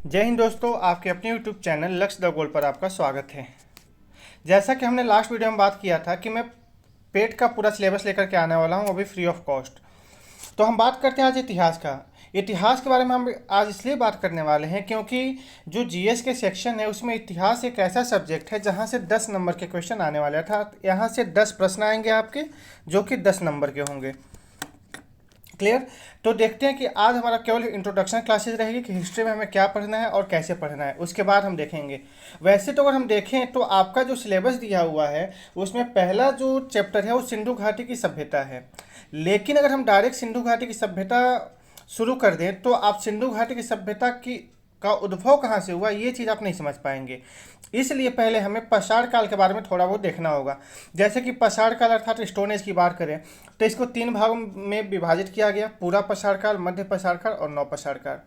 जय हिंद दोस्तों, आपके अपने YouTube चैनल लक्ष्य द गोल पर आपका स्वागत है। जैसा कि हमने लास्ट वीडियो में बात किया था कि मैं पेट का पूरा सिलेबस लेकर के आने वाला हूं, वो भी फ्री ऑफ कॉस्ट। तो हम बात करते हैं आज इतिहास का। इतिहास के बारे में हम आज इसलिए बात करने वाले हैं क्योंकि जो जीएस के सेक्शन है उसमें इतिहास एक ऐसा सब्जेक्ट है जहां से 10 नंबर के क्वेश्चन आने वाले, अर्थात यहाँ से 10 प्रश्न आएंगे आपके, जो कि 10 नंबर के होंगे। क्लियर। तो देखते हैं कि आज हमारा केवल इंट्रोडक्शन क्लासेस रहेगी कि हिस्ट्री में हमें क्या पढ़ना है और कैसे पढ़ना है, उसके बाद हम देखेंगे। वैसे तो अगर हम देखें तो आपका जो सिलेबस दिया हुआ है उसमें पहला जो चैप्टर है वो सिंधु घाटी की सभ्यता है। लेकिन अगर हम डायरेक्ट सिंधु घाटी की सभ्यता शुरू कर दें तो आप सिंधु घाटी की सभ्यता की का उद्भव कहाँ से हुआ ये चीज़ आप नहीं समझ पाएंगे। इसलिए पहले हमें पाषाण काल के बारे में थोड़ा बहुत देखना होगा। जैसे कि पाषाण काल अर्थात स्टोन एज की बात करें तो इसको 3 भागों में विभाजित किया गया, पूरा पाषाण काल, मध्य पाषाण काल और नव पाषाण काल।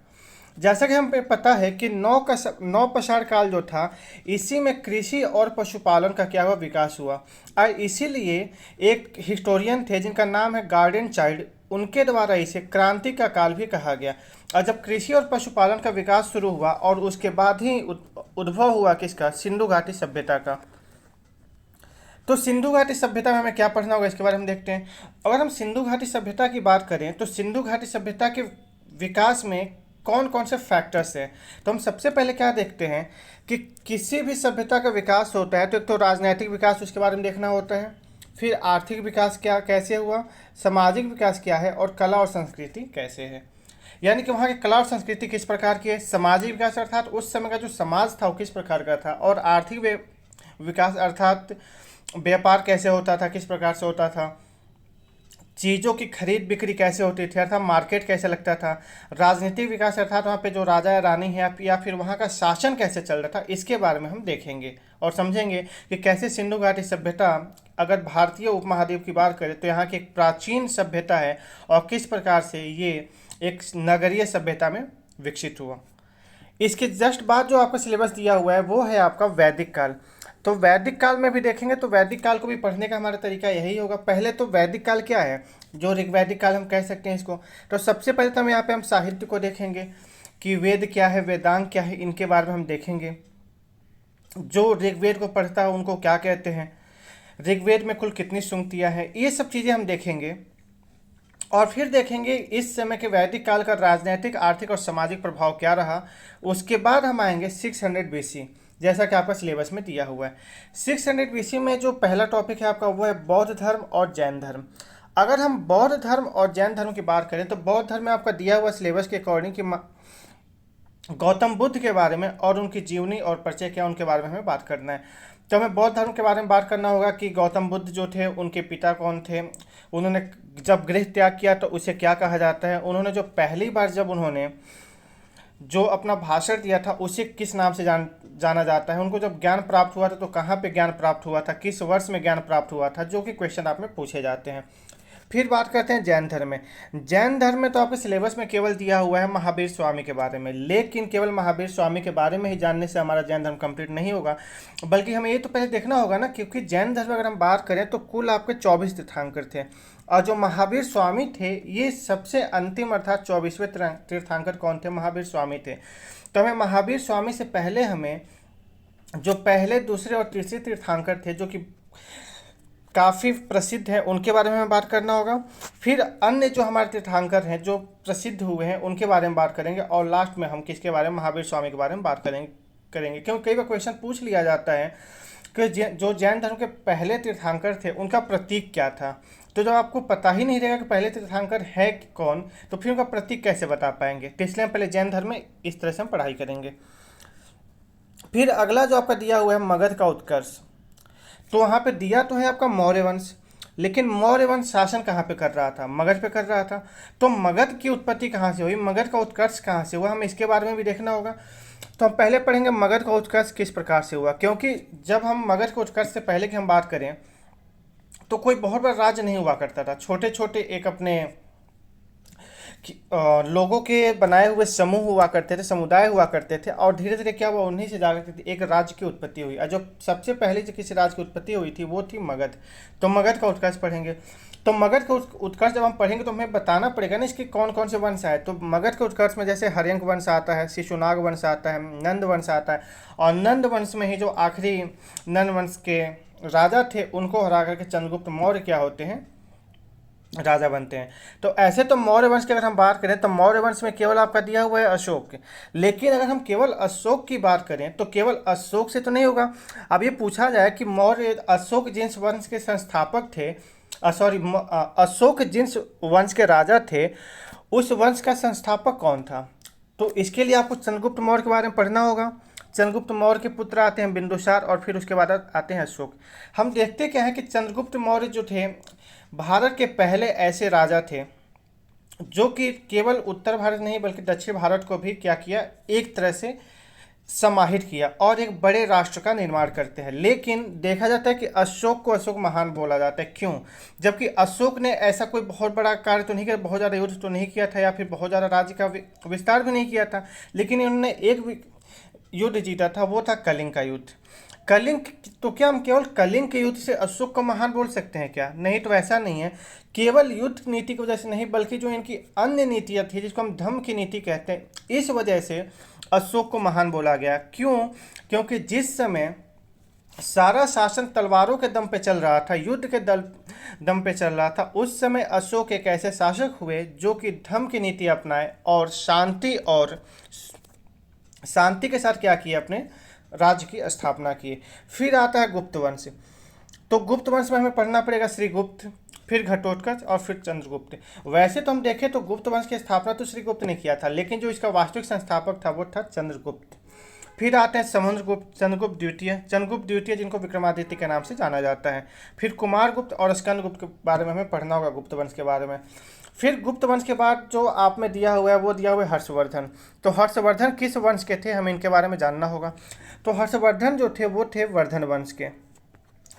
जैसा कि हमें पता है कि नौ पाषाण काल जो था इसी में कृषि और पशुपालन का क्या हुआ, विकास हुआ। और इसीलिए एक हिस्टोरियन थे जिनका नाम है गार्डन चाइल्ड, उनके द्वारा इसे क्रांति का काल भी कहा गया। और जब कृषि और पशुपालन का विकास शुरू हुआ और उसके बाद ही उद्भव हुआ किसका, सिंधु घाटी सभ्यता का। तो सिंधु घाटी सभ्यता में हमें क्या पढ़ना होगा इसके बारे में देखते हैं। अगर हम सिंधु घाटी सभ्यता की बात करें तो सिंधु घाटी सभ्यता के विकास में कौन कौन से फैक्टर्स हैं, तो हम सबसे पहले क्या देखते हैं कि किसी भी सभ्यता का विकास होता है तो एक तो राजनीतिक विकास उसके बारे में देखना होता है, फिर आर्थिक विकास क्या कैसे हुआ, सामाजिक विकास क्या है और कला और संस्कृति कैसे है। यानी कि वहाँ की कला और संस्कृति किस प्रकार की है, सामाजिक विकास अर्थात उस समय का जो समाज था वो किस प्रकार का था, और आर्थिक विकास अर्थात व्यापार कैसे होता था, किस प्रकार से होता था, चीज़ों की खरीद बिक्री कैसे होती थी अर्थात मार्केट कैसे लगता था, राजनीतिक विकास अर्थात वहाँ पे जो राजा या रानी है या फिर वहाँ का शासन कैसे चल रहा था, इसके बारे में हम देखेंगे और समझेंगे कि कैसे सिंधु घाटी सभ्यता अगर भारतीय उपमहाद्वीप की बात करें तो यहाँ की एक प्राचीन सभ्यता है और किस प्रकार से ये एक नगरीय सभ्यता में विकसित हुआ। इसके जस्ट बाद जो आपका सिलेबस दिया हुआ है वो है आपका वैदिक काल। तो वैदिक काल में भी देखेंगे तो वैदिक काल को भी पढ़ने का हमारा तरीका यही होगा। पहले तो वैदिक काल क्या है, जो ऋग्वैदिक काल हम कह सकते हैं इसको। तो सबसे पहले तो हम यहाँ पे हम साहित्य को देखेंगे कि वेद क्या है, वेदांग क्या है, इनके बारे में हम देखेंगे। जो ऋग्वेद को पढ़ता है उनको क्या कहते हैं, ऋग्वेद में कुल कितनी सूक्तियाँ हैं, ये सब चीज़ें हम देखेंगे। और फिर देखेंगे इस समय के वैदिक काल का राजनीतिक, आर्थिक और सामाजिक प्रभाव क्या रहा। उसके बाद हम आएंगे 600 BC, जैसा कि आपका सिलेबस में दिया हुआ है। 600 BC में जो पहला टॉपिक है आपका वो है बौद्ध धर्म और जैन धर्म। अगर हम बौद्ध धर्म और जैन धर्म की बात करें तो बौद्ध धर्म में आपका दिया हुआ सिलेबस के अकॉर्डिंग कि गौतम बुद्ध के बारे में और उनकी जीवनी और परिचय क्या उनके बारे में हमें बात करना है। तो हमें बौद्ध धर्म के बारे में बात करना होगा कि गौतम बुद्ध जो थे उनके पिता कौन थे, उन्होंने जब गृह त्याग किया तो उसे क्या कहा जाता है, उन्होंने जो पहली बार जब उन्होंने जो अपना भाषण दिया था उसे किस नाम से जाना जाता है, उनको जब ज्ञान प्राप्त हुआ था तो कहाँ पे ज्ञान प्राप्त हुआ था, किस वर्ष में ज्ञान प्राप्त हुआ था, जो कि क्वेश्चन आप में पूछे जाते हैं। फिर बात करते हैं जैन धर्म में। जैन धर्म में तो आपके सिलेबस में केवल दिया हुआ है महावीर स्वामी के बारे में, लेकिन केवल महावीर स्वामी के बारे में ही जानने से हमारा जैन धर्म कंप्लीट नहीं होगा, बल्कि हमें ये तो पहले देखना होगा ना, क्योंकि जैन धर्म अगर हम बात करें तो कुल आपके 24 तीर्थंकर थे और जो महावीर स्वामी थे ये सबसे अंतिम अर्थात 24वें तीर्थंकर कौन थे, महावीर स्वामी थे। तो हमें महावीर स्वामी से पहले हमें जो पहले, दूसरे और तीसरे तीर्थंकर थे जो कि काफ़ी प्रसिद्ध है उनके बारे में बात करना होगा। फिर अन्य जो हमारे तीर्थंकर हैं जो प्रसिद्ध हुए हैं उनके बारे में बात करेंगे और लास्ट में हम किसके बारे में, महावीर स्वामी के बारे में बात करेंगे क्योंकि कई बार क्वेश्चन पूछ लिया जाता है कि जो जैन धर्म के पहले तीर्थंकर थे उनका प्रतीक क्या था। तो जब आपको पता ही नहीं रहेगा कि पहले तीर्थंकर है कौन तो फिर उनका प्रतीक कैसे बता पाएंगे। तो इसलिए हम पहले जैन धर्म में इस तरह से हम पढ़ाई करेंगे। फिर अगला जो आपका दिया हुआ है मगध का उत्कर्ष। तो वहाँ पे दिया तो है आपका मौर्य वंश, लेकिन मौर्य वंश शासन कहाँ पे कर रहा था, मगध पे कर रहा था। तो मगध की उत्पत्ति कहाँ से हुई, मगध का उत्कर्ष कहाँ से हुआ, हमें इसके बारे में भी देखना होगा। तो हम पहले पढ़ेंगे मगध का उत्कर्ष किस प्रकार से हुआ, क्योंकि जब हम मगध के उत्कर्ष से पहले की हम बात करें तो कोई बहुत बड़ा राज्य नहीं हुआ करता था, छोटे छोटे एक अपने लोगों के बनाए हुए समूह हुआ करते थे, समुदाय हुआ करते थे और धीरे धीरे क्या हुआ, उन्हीं से जाकर एक राज्य की उत्पत्ति हुई। और जो सबसे पहले जो किसी राज्य की उत्पत्ति हुई थी वो थी मगध। तो मगध का उत्कर्ष पढ़ेंगे। तो मगध के उत्कर्ष जब हम पढ़ेंगे तो हमें बताना पड़ेगा ना इसके कौन कौन से वंश आए। तो मगध के उत्कर्ष में जैसे हर्यंक वंश आता है, शिशुनाग वंश आता है, नंद वंश आता है, और नंद वंश में ही जो आखिरी नंद वंश के राजा थे उनको हरा करके चंद्रगुप्त मौर्य क्या होते हैं, राजा बनते हैं। तो ऐसे तो मौर्य वंश की अगर हम बात करें तो मौर्य वंश में केवल आपका दिया हुआ है अशोक, लेकिन अगर हम केवल अशोक की बात करें तो केवल अशोक से तो नहीं होगा। अब ये पूछा जाए कि मौर्य अशोक जिस वंश के संस्थापक थे, अशोक जिस वंश के राजा थे उस वंश का संस्थापक कौन था, तो इसके लिए आपको चंद्रगुप्त मौर्य के बारे में पढ़ना होगा। चंद्रगुप्त मौर्य के पुत्र आते हैं बिंदुसार और फिर उसके बाद आते हैं अशोक। हम देखते क्या है कि चंद्रगुप्त मौर्य जो थे भारत के पहले ऐसे राजा थे जो कि केवल उत्तर भारत नहीं बल्कि दक्षिण भारत को भी क्या किया, एक तरह से समाहित किया और एक बड़े राष्ट्र का निर्माण करते हैं। लेकिन देखा जाता है कि अशोक को अशोक महान बोला जाता है, क्यों? जबकि अशोक ने ऐसा कोई बहुत बड़ा कार्य तो नहीं किया, बहुत ज़्यादा युद्ध तो नहीं किया था या फिर बहुत ज़्यादा राज्य का विस्तार भी नहीं किया था, लेकिन इन्होंने एक युद्ध जीता था, वो था कलिंग का युद्ध। कलिंग, तो क्या हम केवल कलिंग के युद्ध से अशोक को महान बोल सकते हैं क्या? नहीं, तो ऐसा नहीं है। केवल युद्ध नीति की वजह से नहीं बल्कि जो इनकी अन्य नीतियाँ थी जिसको हम धम्म की नीति कहते हैं, इस वजह से अशोक को महान बोला गया। क्यों? क्योंकि जिस समय सारा शासन तलवारों के दम पे चल रहा था, युद्ध के दम पे चल रहा था, उस समय अशोक एक ऐसे शासक हुए जो कि धम्म की नीति अपनाए और शांति के साथ क्या किए, अपने राज्य की स्थापना की। फिर आता है गुप्त वंश। तो गुप्त वंश में हमें पढ़ना पड़ेगा श्रीगुप्त, फिर घटोत्कच और फिर चंद्रगुप्त। वैसे तो हम देखें तो गुप्त वंश की स्थापना तो श्रीगुप्त ने किया था, लेकिन जो इसका वास्तविक संस्थापक था वो था चंद्रगुप्त। फिर आते हैं समुद्रगुप्त, चंद्रगुप्त द्वितीय जिनको विक्रमादित्य के नाम से जाना जाता है। फिर कुमारगुप्त और स्कंदगुप्त के बारे में हमें पढ़ना होगा गुप्त वंश के बारे में। फिर गुप्त वंश के बाद जो आप में दिया हुआ है वो दिया हुआ है हर्षवर्धन। तो हर्षवर्धन किस वंश के थे, हमें इनके बारे में जानना होगा। तो हर्षवर्धन जो थे वो थे वर्धन वंश के।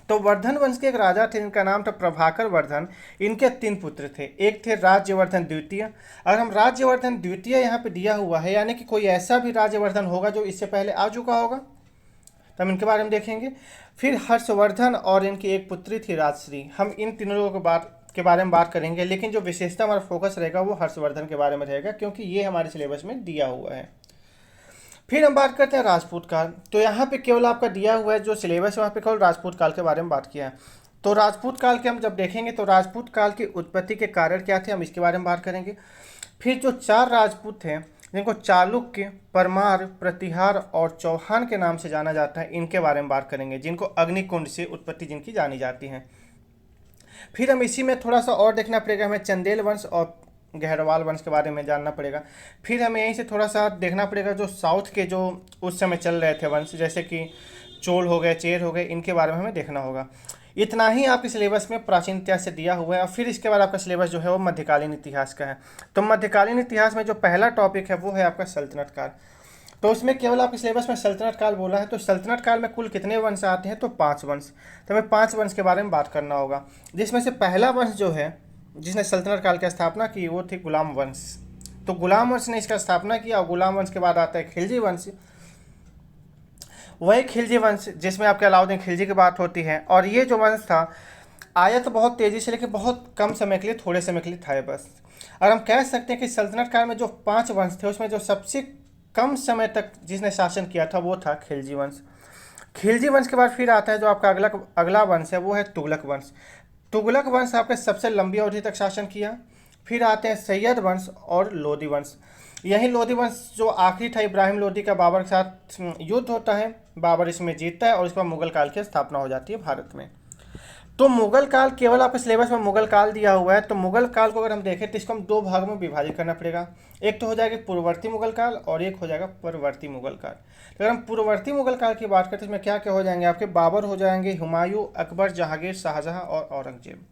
तो वर्धन वंश के एक राजा थे जिनका नाम था प्रभाकर वर्धन। इनके 3 पुत्र थे, एक थे राज्यवर्धन द्वितीय। अगर हम राज्यवर्धन द्वितीय यहाँ पे दिया हुआ है यानी कि कोई ऐसा भी राज्यवर्धन होगा जो इससे पहले आ चुका होगा, तो हम इनके बारे में देखेंगे। फिर हर्षवर्धन और इनकी एक पुत्री थी राजश्री। हम इन तीनों लोगों के बारे में बात करेंगे, लेकिन जो विशेषता हमारा फोकस रहेगा वो हर्षवर्धन के बारे में रहेगा क्योंकि ये हमारे सिलेबस में दिया हुआ है। फिर हम बात करते हैं राजपूत काल। तो यहाँ पे केवल आपका दिया हुआ है जो सिलेबस है वहाँ पे केवल राजपूत काल के बारे में बात किया है। तो राजपूत काल के हम जब देखेंगे तो राजपूत काल की उत्पत्ति के कारण क्या थे, हम इसके बारे में बात करेंगे। फिर जो 4 राजपूत थे जिनको चालुक्य, परमार, प्रतिहार और चौहान के नाम से जाना जाता है, इनके बारे में बात करेंगे, जिनको अग्निकुंड से उत्पत्ति जिनकी जानी जाती है। फिर हम इसी में थोड़ा सा और देखना पड़ेगा, हमें चंदेल वंश और गहरवाल वंश के बारे में जानना पड़ेगा। फिर हमें यहीं से थोड़ा सा देखना पड़ेगा जो साउथ के जो उस समय चल रहे थे वंश, जैसे कि चोल हो गए, चेर हो गए, इनके बारे में हमें देखना होगा। इतना ही आपके सिलेबस में प्राचीन इतिहास से दिया हुआ है। और फिर इसके बाद आपका सिलेबस जो है वो मध्यकालीन इतिहास का है। तो मध्यकालीन इतिहास में जो पहला टॉपिक है वो है आपका सल्तनत काल। तो उसमें केवल आपके सिलेबस में सल्तनत काल बोला है। तो सल्तनत काल में कुल कितने वंश आते हैं, तो 5 वंश। तो हमें 5 वंश के बारे में बात करना होगा, जिसमें से पहला वंश जो है जिसने सल्तनत काल की स्थापना की वो थे गुलाम वंश। तो गुलाम वंश ने इसका स्थापना किया। और गुलाम वंश के बाद आता है खिलजी वंश। वही खिलजी वंश जिसमें आपके अलाउद्दीन खिलजी की बात होती है। और ये जो वंश था आया तो बहुत तेज़ी से, लेकिन बहुत कम समय के लिए, थोड़े समय के लिए था बस। और हम कह सकते हैं कि सल्तनत काल में जो 5 वंश थे उसमें जो सबसे कम समय तक जिसने शासन किया था वो था खिलजी वंश। खिलजी वंश के बाद फिर आता है जो आपका अगला वंश है वो है तुगलक वंश। तुगलक वंश आपके सबसे लंबी अवधि तक शासन किया। फिर आते हैं सैयद वंश और लोदी वंश। यही लोदी वंश जो आखिरी था, इब्राहिम लोदी का बाबर के साथ युद्ध होता है, बाबर इसमें जीतता है और इस पर मुगल काल की स्थापना हो जाती है भारत में। तो मुगल काल केवल आपके सिलेबस में मुगल काल दिया हुआ है। तो मुगल काल को अगर हम देखें तो इसको हम 2 भाग में विभाजित करना पड़ेगा। एक तो हो जाएगा पूर्ववर्ती मुगल काल और एक हो जाएगा परवर्ती मुगल काल। तो अगर हम पूर्ववर्ती मुगल काल की बात करते हैं इसमें क्या क्या हो जाएंगे, आपके बाबर हो जाएंगे, हुमायूं, अकबर, जहांगीर, शाहजहां और औरंगजेब।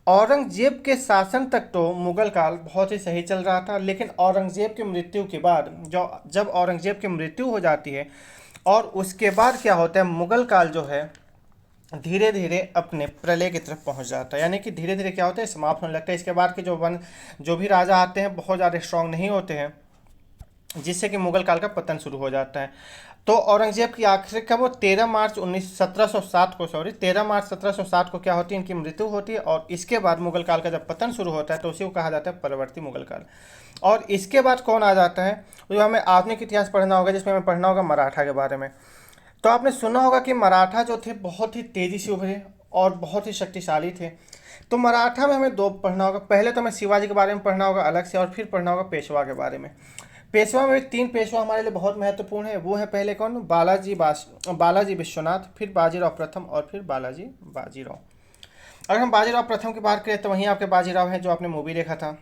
औरंगजेब के शासन तक तो मुगल काल बहुत ही सही चल रहा था, लेकिन औरंगजेब की मृत्यु के बाद जब औरंगजेब की मृत्यु हो जाती है और उसके बाद क्या होता है, मुगल काल जो है धीरे धीरे अपने प्रलय की तरफ पहुंच जाता है। यानी कि धीरे धीरे क्या होता है, समाप्त होने लगता है। इसके बाद के जो भी राजा आते हैं बहुत ज़्यादा स्ट्रांग नहीं होते हैं, जिससे कि मुगल काल का पतन शुरू हो जाता है। तो औरंगजेब की आखिरी कब, वो 13 मार्च 1707 को क्या होती है, इनकी मृत्यु होती है। और इसके बाद मुगल काल का जब पतन शुरू होता है तो उसी को कहा जाता है परवर्ती मुगल काल। और इसके बाद कौन आ जाता है, जो हमें आधुनिक इतिहास पढ़ना होगा, जिसमें हमें पढ़ना होगा मराठा के बारे में। तो आपने सुना होगा कि मराठा जो थे बहुत ही तेज़ी से उभरे और बहुत ही शक्तिशाली थे। तो मराठा में हमें दो पढ़ना होगा, पहले तो हमें शिवाजी के बारे में पढ़ना होगा अलग से, और फिर पढ़ना होगा पेशवा के बारे में। पेशवा में भी तीन पेशवा हमारे लिए बहुत महत्वपूर्ण है। वो है पहले कौन, बालाजी विश्वनाथ, फिर बाजीराव प्रथम और फिर बाजीराव। अगर हम बाजीराव प्रथम की बात करें तो वहीं आपके बाजीराव हैं जो आपने मूवी देखा था।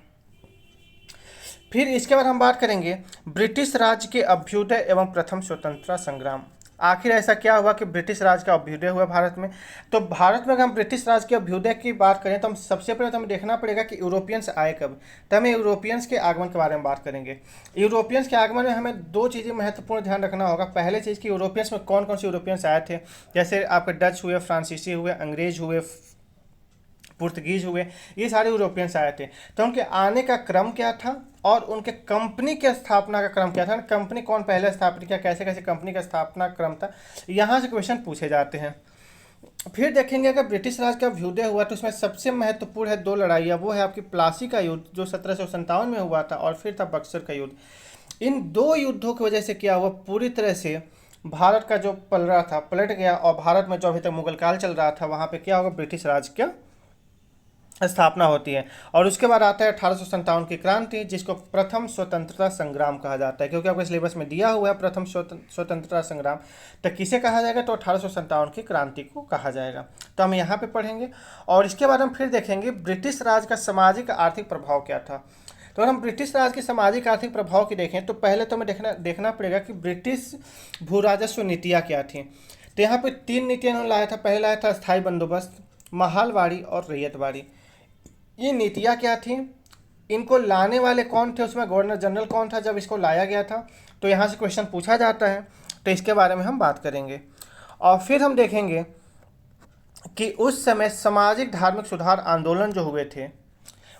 फिर इसके बाद हम बात करेंगे ब्रिटिश राज के अभ्युदय एवं प्रथम स्वतंत्रता संग्राम। आखिर ऐसा क्या हुआ कि ब्रिटिश राज का अभ्युदय हुआ भारत में। तो भारत में अगर हम ब्रिटिश राज के अभ्युदय की बात करें तो हम सबसे पहले तो हमें देखना पड़ेगा कि यूरोपियंस आए कब। तो हमें यूरोपियंस के आगमन के बारे में बात करेंगे। यूरोपियंस के आगमन में हमें दो चीज़ें महत्वपूर्ण ध्यान रखना होगा। पहले चीज़ कि यूरोपियंस में कौन कौन से यूरोपियंस आए थे, जैसे आपके डच हुए, फ्रांसीसी हुए, अंग्रेज हुए, पुर्तगीज हुए, ये सारे यूरोपियंस आए थे। तो उनके आने का क्रम क्या था और उनके कंपनी के स्थापना का क्रम क्या था, कंपनी कौन पहले स्थापित किया, कैसे कैसे कंपनी का स्थापना क्रम था, यहाँ से क्वेश्चन पूछे जाते हैं। फिर देखेंगे अगर ब्रिटिश राज का अभ्युदय हुआ तो उसमें सबसे महत्वपूर्ण है दो लड़ाइयाँ। वो है आपकी प्लासी का युद्ध जो 1757 में हुआ था, और फिर था बक्सर का युद्ध। इन दो युद्धों की वजह से क्या हुआ, पूरी तरह से भारत का जो पलड़ा था पलट गया, और भारत में जो अभी तक मुगल काल चल रहा था वहाँ पे क्या होगा, ब्रिटिश राज का स्थापना होती है। और उसके बाद आता है 1857 की क्रांति, जिसको प्रथम स्वतंत्रता संग्राम कहा जाता है, क्योंकि आपके सिलेबस में दिया हुआ है प्रथम स्वतंत्रता संग्राम। तो किसे कहा जाएगा, तो 1857 की क्रांति को कहा जाएगा। तो हम यहाँ पे पढ़ेंगे। और इसके बाद हम फिर देखेंगे ब्रिटिश राज का सामाजिक आर्थिक प्रभाव क्या था। तो अगर हम ब्रिटिश राज के सामाजिक आर्थिक प्रभाव की देखें तो पहले तो हमें देखना पड़ेगा कि ब्रिटिश भू राजस्व नीतियाँ क्या थी। तो यहाँ पे तीन नीतियाँ इन्होंने लाया था। पहले लाया था स्थायी बंदोबस्त, महालवाड़ी और रैयतवाड़ी। ये नीतियाँ क्या थी, इनको लाने वाले कौन थे, उसमें गवर्नर जनरल कौन था जब इसको लाया गया था। तो यहाँ से क्वेश्चन पूछा जाता है, तो इसके बारे में हम बात करेंगे। और फिर हम देखेंगे कि उस समय सामाजिक धार्मिक सुधार आंदोलन जो हुए थे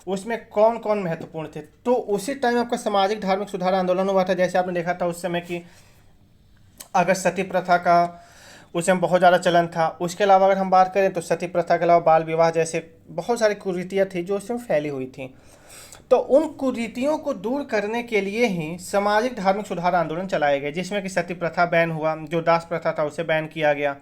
उसमें कौन कौन महत्वपूर्ण थे। तो उसी टाइम आपका सामाजिक धार्मिक सुधार आंदोलन हुआ था, जैसे आपने देखा था उस समय कि अगर सती प्रथा का उस समय बहुत ज़्यादा चलन था। उसके अलावा अगर हम बात करें तो सती प्रथा के अलावा बाल विवाह जैसे बहुत सारी कुरीतियाँ थी जो उस समय फैली हुई थी। तो उन कुरीतियों को दूर करने के लिए ही सामाजिक धार्मिक सुधार आंदोलन चलाए गए, जिसमें कि सती प्रथा बैन हुआ, जो दास प्रथा था उसे बैन किया गया,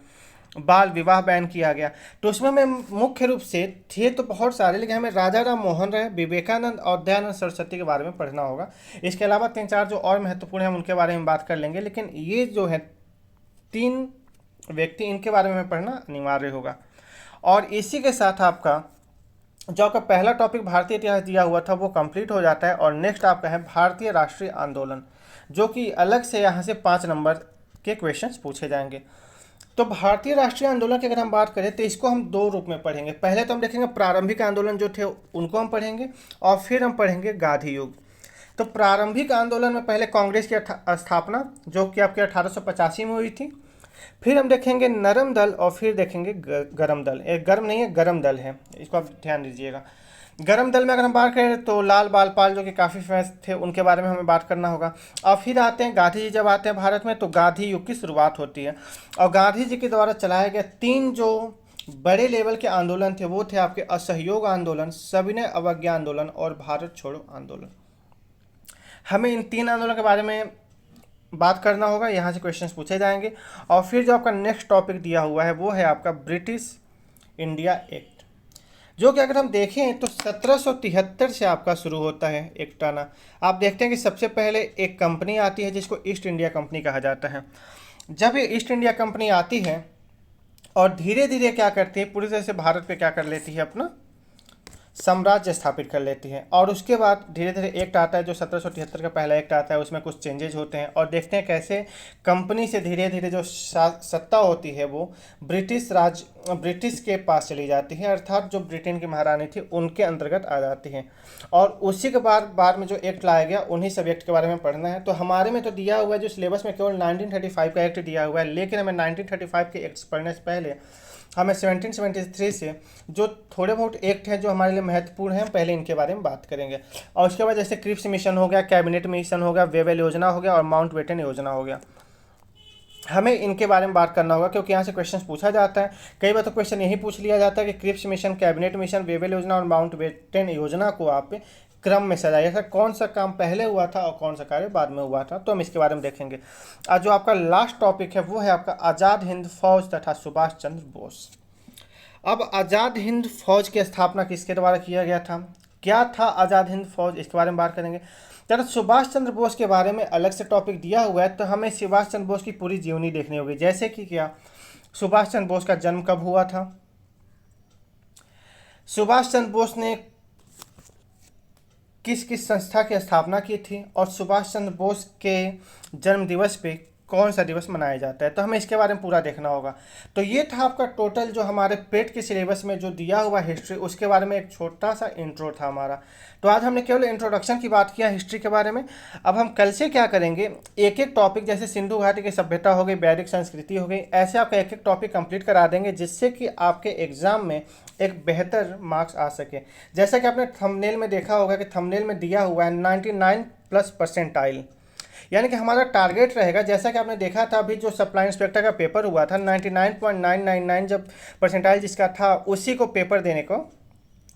बाल विवाह बैन किया गया। तो उसमें हमें मुख्य रूप से थे तो बहुत सारे, लेकिन हमें राजा राम मोहन राय, विवेकानंद और दयानंद सरस्वती के बारे में पढ़ना होगा। इसके अलावा तीन चार जो और महत्वपूर्ण हैं उनके बारे में बात कर लेंगे, लेकिन ये जो है तीन व्यक्ति, इनके बारे में पढ़ना अनिवार्य होगा। और इसी के साथ आपका जो आपका पहला टॉपिक भारतीय इतिहास दिया हुआ था वो कंप्लीट हो जाता है। और नेक्स्ट आपका है भारतीय राष्ट्रीय आंदोलन, जो कि अलग से यहाँ से 5 नंबर के क्वेश्चंस पूछे जाएंगे। तो भारतीय राष्ट्रीय आंदोलन की अगर हम बात करें तो इसको हम दो रूप में पढ़ेंगे। पहले तो हम देखेंगे प्रारंभिक आंदोलन जो थे उनको हम पढ़ेंगे, और फिर हम पढ़ेंगे गांधी युग। तो प्रारंभिक आंदोलन में पहले कांग्रेस की स्थापना जो कि आपके 1885 में हुई थी। फिर हम देखेंगे नरम दल, और फिर देखेंगे गरम दल। एक गर्म नहीं है, गरम दल है, इसको आप ध्यान दीजिएगा। गरम दल में अगर हम बात करें तो लाल बालपाल जो कि काफ़ी फेमस थे, उनके बारे में हमें बात करना होगा। और फिर आते हैं गांधी जी। जब आते हैं भारत में तो गांधी युग की शुरुआत होती है, और गांधी जी के द्वारा चलाए गए 3 जो बड़े लेवल के आंदोलन थे वो थे आपके असहयोग आंदोलन, सविनय अवज्ञा आंदोलन और भारत छोड़ो आंदोलन। हमें इन 3 आंदोलन के बारे में बात करना होगा, यहाँ से क्वेश्चंस पूछे जाएंगे। और फिर जो आपका नेक्स्ट टॉपिक दिया हुआ है वो है आपका ब्रिटिश इंडिया एक्ट, जो कि अगर हम देखें तो 1773 से आपका शुरू होता है एक्ट आना। आप देखते हैं कि सबसे पहले एक कंपनी आती है जिसको ईस्ट इंडिया कंपनी कहा जाता है। जब ये ईस्ट इंडिया कंपनी आती है और धीरे धीरे क्या करती है, पूरी तरह से भारत पे क्या कर लेती है, अपना साम्राज्य स्थापित कर लेती है। और उसके बाद धीरे धीरे एक्ट आता है जो 1773 का पहला एक्ट आता है, उसमें कुछ चेंजेज होते हैं। और देखते हैं कैसे कंपनी से धीरे धीरे जो सत्ता होती है वो ब्रिटिश के पास चली जाती है, अर्थात जो ब्रिटेन की महारानी थी उनके अंतर्गत आ जाती है। और उसी के बाद में जो एक्ट लाया गया उन्हीं सब एक्ट के बारे में पढ़ना है। तो हमारे में तो दिया हुआ है जो सिलेबस में केवल 1935 का एक्ट दिया हुआ है, लेकिन हमें 1935 के एक्ट्स पढ़ने से पहले हमें 1773 से जो थोड़े बहुत एक्ट हैं जो हमारे लिए महत्वपूर्ण हैं, पहले इनके बारे में बात करेंगे। और उसके बाद जैसे क्रिप्स मिशन हो गया, कैबिनेट मिशन हो गया, वेवेल योजना हो गया और माउंटबेटन योजना हो गया। हमें इनके बारे में बात करना होगा, क्योंकि यहाँ से क्वेश्चन पूछा जाता है। कई बार तो क्वेश्चन यही पूछ लिया जाता है कि क्रिप्स मिशन, कैबिनेट मिशन, वेबल योजना और माउंटबेटन योजना को आप क्रम में सजाइए, ऐसा कौन सा काम पहले हुआ था और कौन सा कार्य बाद में हुआ था, तो हम इसके बारे में देखेंगे। आज जो आपका लास्ट टॉपिक है वो है आपका आज़ाद हिंद फौज तथा सुभाष चंद्र बोस। अब आज़ाद हिंद फौज की स्थापना किसके द्वारा किया गया था, क्या था आज़ाद हिंद फौज, इसके बारे में बात करेंगे। जरा सुभाष चंद्र बोस के बारे में अलग से टॉपिक दिया हुआ है, तो हमें सुभाष चंद्र बोस की पूरी जीवनी देखनी होगी। जैसे कि क्या, सुभाष चंद्र बोस का जन्म कब हुआ था, सुभाष चंद्र बोस ने किस किस संस्था की स्थापना की थी, और सुभाष चंद्र बोस के जन्म दिवस पे कौन सा दिवस मनाया जाता है, तो हमें इसके बारे में पूरा देखना होगा। तो ये था आपका टोटल जो हमारे पेट के सिलेबस में जो दिया हुआ हिस्ट्री, उसके बारे में एक छोटा सा इंट्रो था हमारा। तो आज हमने केवल इंट्रोडक्शन की बात किया हिस्ट्री के बारे में। अब हम कल से क्या करेंगे, एक एक टॉपिक, जैसे सिंधु घाटी की सभ्यता हो गई, वैदिक संस्कृति हो गई, ऐसे आपका एक एक टॉपिक कंप्लीट करा देंगे, जिससे कि आपके एग्जाम में एक बेहतर मार्क्स आ सके। जैसा कि आपने थंबनेल में देखा होगा कि थंबनेल में दिया हुआ है 99+ परसेंटाइल, यानी कि हमारा टारगेट रहेगा, जैसा कि आपने देखा था अभी जो सप्लाई इंस्पेक्टर का पेपर हुआ था 99.999 जब परसेंटाइल जिसका था, उसी को पेपर देने को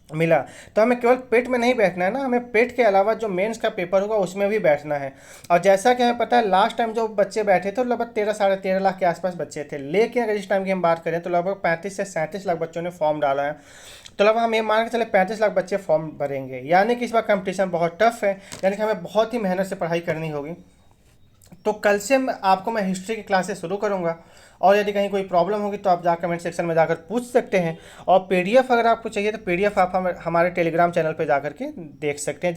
मिला। तो हमें केवल पेट में नहीं बैठना है ना, हमें पेट के अलावा जो मेंस का पेपर होगा उसमें भी बैठना है। और जैसा कि हमें पता है लास्ट टाइम जो बच्चे बैठे थे लगभग 13-13.5 लाख के आसपास बच्चे थे, लेकिन अगर इस टाइम की हम बात करें तो लगभग 35 से 37 लाख बच्चों ने फॉर्म डाला है। तो लगभग हम ये मान के चले 35 लाख बच्चे फॉर्म भरेंगे, यानी कि इस बार कंपटीशन बहुत टफ है, यानी कि हमें बहुत ही मेहनत से पढ़ाई करनी होगी। तो कल से आपको मैं हिस्ट्री की क्लासेस शुरू करूंगा, और यदि कहीं कोई प्रॉब्लम होगी तो आप जा कमेंट सेक्शन में जाकर पूछ सकते हैं। और पीडीएफ अगर आपको चाहिए तो पीडीएफ आप हमारे टेलीग्राम चैनल पे जाकर के देख सकते हैं,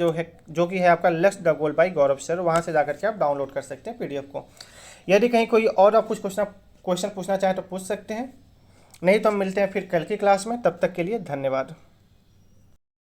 जो कि है आपका लक्ष्य the goal by Gaurav sir, वहाँ से जाकर के आप डाउनलोड कर सकते हैं पीडीएफ को। यदि कहीं कोई और आप कुछ क्वेश्चन पूछना चाहें तो पूछ सकते हैं, नहीं तो हम मिलते हैं फिर कल की क्लास में। तब तक के लिए धन्यवाद।